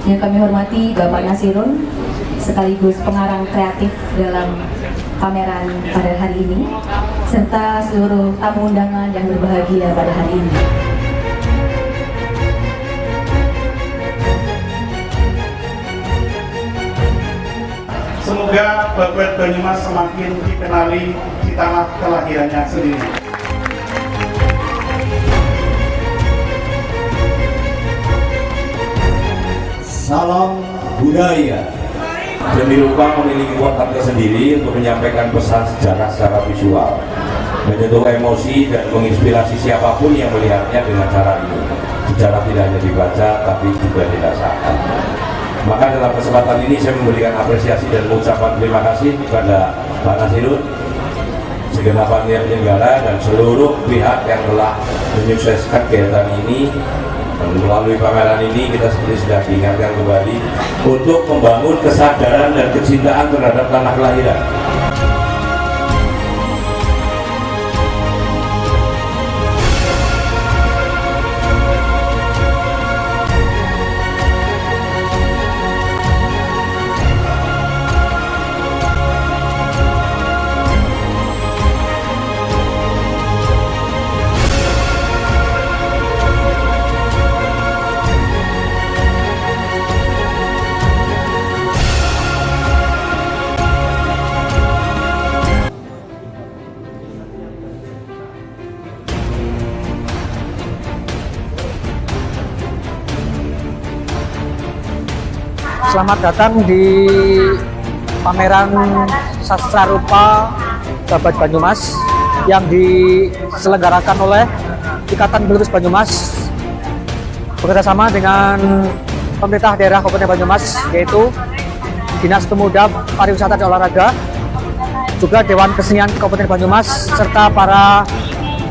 Yang kami hormati Bapak Nasirun, sekaligus pengarang kreatif dalam pameran pada hari ini, serta seluruh tamu undangan yang berbahagia pada hari ini. Semoga Babad Banyumas semakin dikenali di tanah kelahirannya sendiri. Salam budaya. Seni rupa memiliki kekuatan tersendiri untuk menyampaikan pesan sejarah secara visual, menyentuh emosi dan menginspirasi siapapun yang melihatnya dengan cara ini. Sejarah tidak hanya dibaca, tapi juga dirasakan. Maka dalam kesempatan ini saya memberikan apresiasi dan mengucapkan terima kasih kepada Pak Nasirun, segenap panitia penyelenggara dan seluruh pihak yang telah menyukseskan kegiatan ini. Dan melalui pameran ini kita seperti sudah diingatkan kembali untuk membangun kesadaran dan kecintaan terhadap tanah kelahiran. Selamat datang di pameran sastra rupa Babad Banyumas yang diselenggarakan oleh Ikatan Pelukis Banyumas bekerjasama dengan pemerintah daerah Kabupaten Banyumas, yaitu Dinas Pemuda, Pariwisata dan Olahraga, juga Dewan Kesenian Kabupaten Banyumas, serta para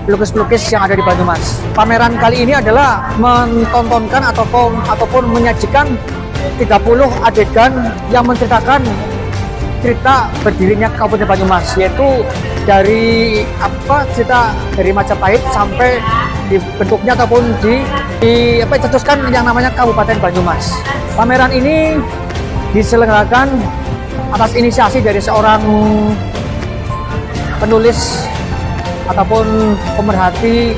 pelukis-pelukis yang ada di Banyumas. Pameran kali ini adalah mentontonkan ataupun menyajikan 30 adegan yang menceritakan cerita berdirinya Kabupaten Banyumas, yaitu dari cerita dari Majapahit sampai dibentuknya ataupun dicetuskan yang namanya Kabupaten Banyumas. Pameran ini diselenggarakan atas inisiasi dari seorang penulis ataupun pemerhati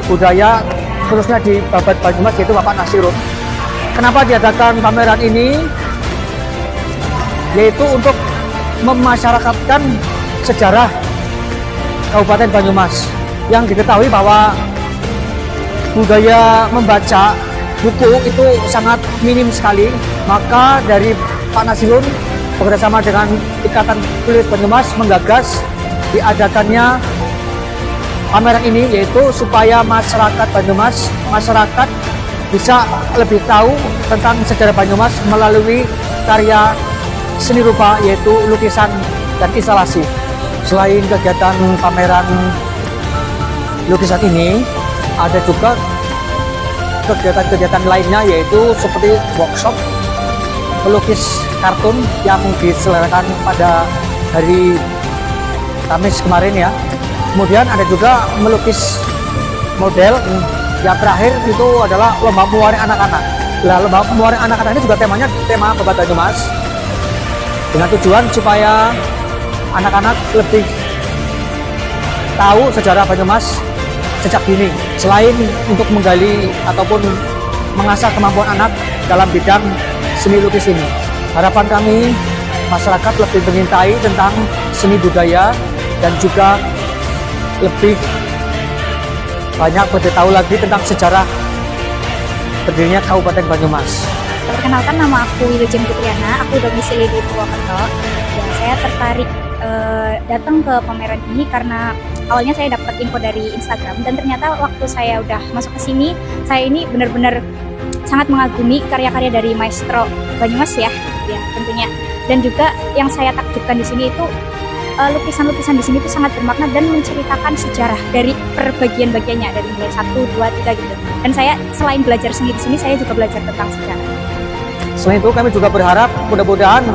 budaya khususnya di Babad Banyumas, yaitu Bapak Nasirun. Kenapa diadakan pameran ini? Yaitu untuk memasyarakatkan sejarah Kabupaten Banyumas, yang diketahui bahwa budaya membaca buku itu sangat minim sekali. Maka dari Pak Nasirun bekerjasama dengan Ikatan Pelukis Banyumas menggagas diadakannya pameran ini, yaitu supaya masyarakat Banyumas bisa lebih tahu tentang sejarah Banyumas melalui karya seni rupa, yaitu lukisan dan instalasi. Selain kegiatan pameran lukisan ini, ada juga kegiatan-kegiatan lainnya, yaitu seperti workshop pelukis kartun yang diselenggarakan pada hari Kamis kemarin ya. Kemudian ada juga melukis model. Yang terakhir itu adalah lomba pewaring anak-anak. Nah, lomba pewaring anak-anak ini juga temanya tema Babad Banyumas, dengan tujuan supaya anak-anak lebih tahu sejarah Banyumas sejak dini. Selain untuk menggali ataupun mengasah kemampuan anak dalam bidang seni lukis ini, harapan kami masyarakat lebih mencintai tentang seni budaya dan juga lebih banyak beritahu lagi tentang sejarah berdirinya Kabupaten Banyumas. Perkenalkan, nama aku Wilujeng Fitriana, aku domisili di Purwokerto. Dan saya tertarik datang ke pameran ini karena awalnya saya dapat info dari Instagram, dan ternyata waktu saya udah masuk ke sini, saya ini benar-benar sangat mengagumi karya-karya dari Maestro Banyumas ya tentunya. Dan juga yang saya takjubkan di sini itu lukisan-lukisan di sini itu sangat bermakna dan menceritakan sejarah dari bagian-bagiannya, dari mulai 1, 2, 3 gitu. Dan saya selain belajar seni di sini, saya juga belajar tentang sejarah. Selain itu, kami juga berharap mudah-mudahan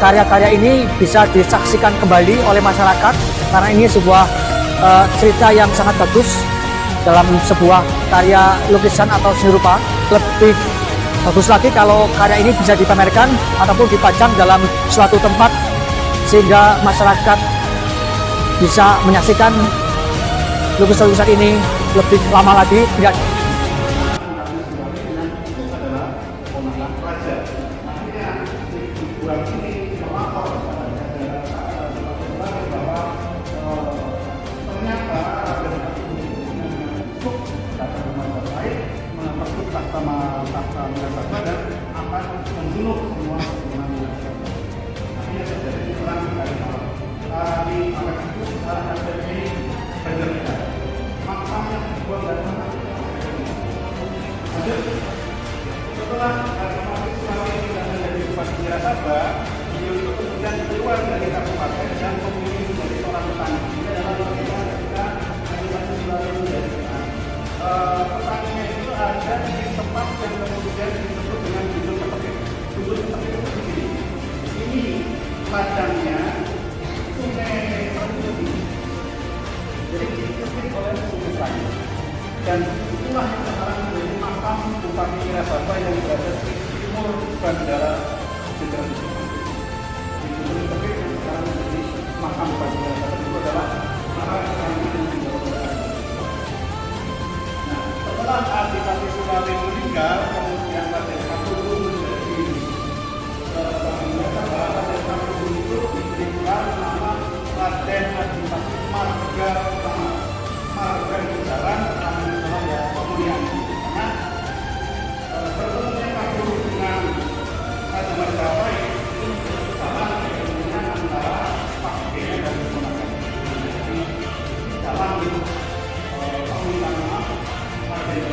karya-karya ini bisa disaksikan kembali oleh masyarakat, karena ini sebuah cerita yang sangat bagus dalam sebuah karya lukisan atau seni rupa. Lebih Bagus lagi kalau karya ini bisa dipamerkan ataupun dipajang dalam suatu tempat sehingga masyarakat bisa menyaksikan lukisan-lukisan ini lebih lama lagi. Setelah menjadi bupati Wirasaba, beliau itu kemudian keluar dari kabupaten dan memilih menjadi seorang petani. Ini adalah bagaimana ketika animasi selalu menjadi petaninya itu ada di tempat yang kemudian disebut dengan Gunung Ketepik. Gunung Ketepik itu begini. Ini ladangnya sungai Pertiwi. Jadi diketik oleh sungai Pertiwi. Dan itulah yang sekarang menjadi makam Bupati Wirasaba yang berada di timur Bandara Jenderal Sudirman. Di Gunung Ketepik yang sekarang menjadi makam Bupati Wirasaba itu adalah makam sekarang ini yang dibawa. Nah, setelah Adipati Sulami meninggal, kemudian Raden Katulung menjadi Bupati Wirasaba. Raden Katulung itu diberikan nama Raden Adipati Marga Utama. Marga Jalan namanya kemudian karena bertemunya Katulung dengan Raja Majapahit itu salah kemudian antara Pak Benya dan Keponakan. Jadi dalam permintaan maaf Raja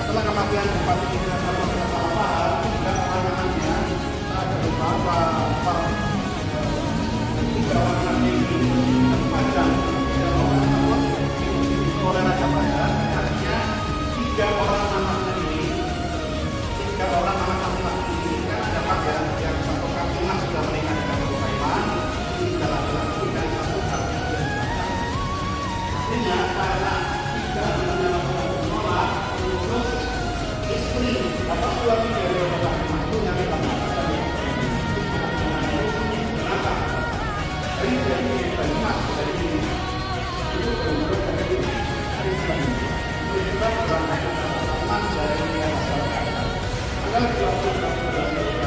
Setelah kematian Bupati Wirasaba, Salah dan anak-anaknya ada beberapa tiga orang anak ini terpajang oleh Raja Majapahit. Artinya tiga orang anak ini kan ada pagar yang satu kampungnya sudah menikah dengan Sulaiman, tiga laki-laki dan satu kakek. Artinya karena tiga menolak terus istri atau suami dari orang itu yang kita makan. Kenapa? Dari Banyumas dari ini itu kemudian dari Banyumas itu juga berangkat teman dari masyarakat. Agar dilakukan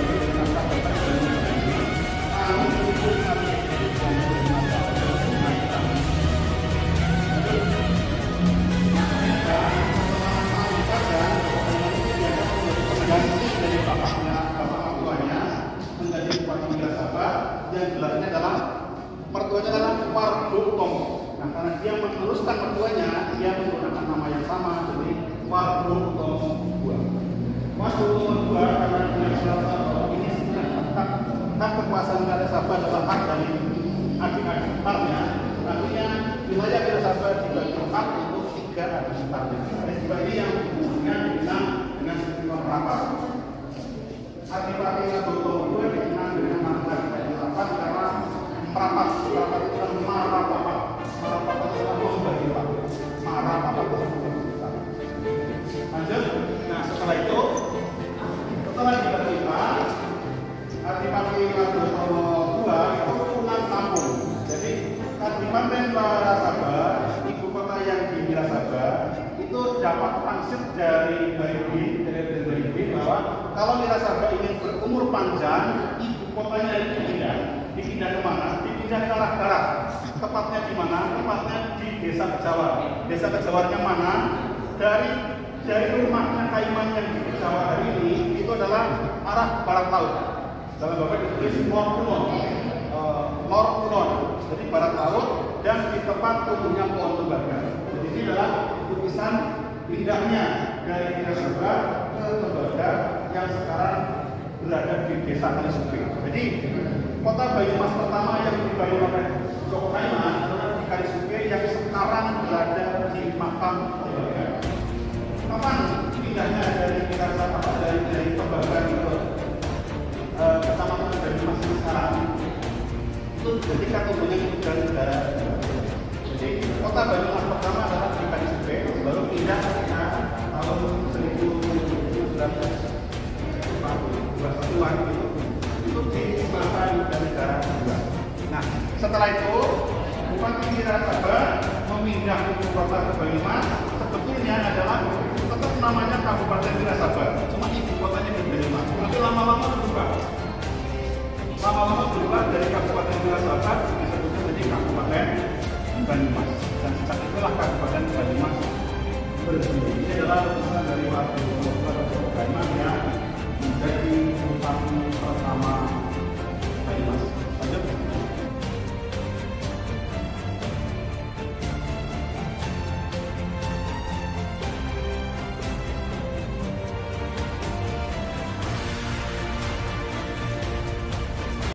dengan kata-kata ini, kami itu kami dari bapak mertuanya menjadi Bupati Wirasaba yang gelarnya adalah mertuanya adalah Wardo Utomo. Nah, karena dia meneruskan mertuanya, dia menggunakan nama yang sama, jadi Wardo Utomo II. Wardo Utomo II karena dia merasa bahwa ini sebenarnya hak kekuasaan Wirasaba adalah hak dari adik-adik iparnya. Artinya wilayah Wirasaba dibagi empat itu 3 adik iparnya. Ini yang kemudian dengan sistem rapat. Adipati Utomo II dikenal dengan nama Wirasaba karena merapat itu adalah marapapat. Marapapat itu adalah membagi pak. Marapapat itu lanjut. Nah, setelah itu dibagi pak, Adipati Utomo II itu pulang kampung. Jadi Kadipaten Wirasaba, ibu kota yang di Wirasaba, itu dapat pangsit dari Bayu bahwa kalau Wirasaba ingin berumur panjang, ibu kotanya itu dipindah kemana? pindah ke arah barat. Tepatnya di mana? Tepatnya di Desa Kejawa. Desa Kejawarnya mana? Dari rumahnya Kaiman yang di Kejawa hari ini itu adalah arah barat laut. Dalam Bapak ditulis Lor Kulon, jadi barat laut dan di tempat tumbuhnya pohon tembaga. Jadi ini adalah lukisan pindahnya dari Desa Sabah ke Tembaga yang sekarang berada di Desa Kalisumpe. Jadi kota Banyumas pertama yang dibangun oleh Joko Kaiman adalah di Kalisumpe yang sekarang berada di Makam Tembaga. Kapan pindahnya dari Tembaga ke Kecamatan Banyumas sekarang? Itu ketika tumbuhnya hujan udara. Jadi kota Banyumas pertama adalah di Kalisumpe, baru pindah ke tahun 1921-an gitu. Itu di Sumatera dan negara kedua. Nah, setelah itu Bupati Wirasaba memindah ibu kota ke Banyumas. Sebetulnya adalah tetap namanya Kabupaten Wirasaba, cuma ibu kotanya di Banyumas. Tapi lama-lama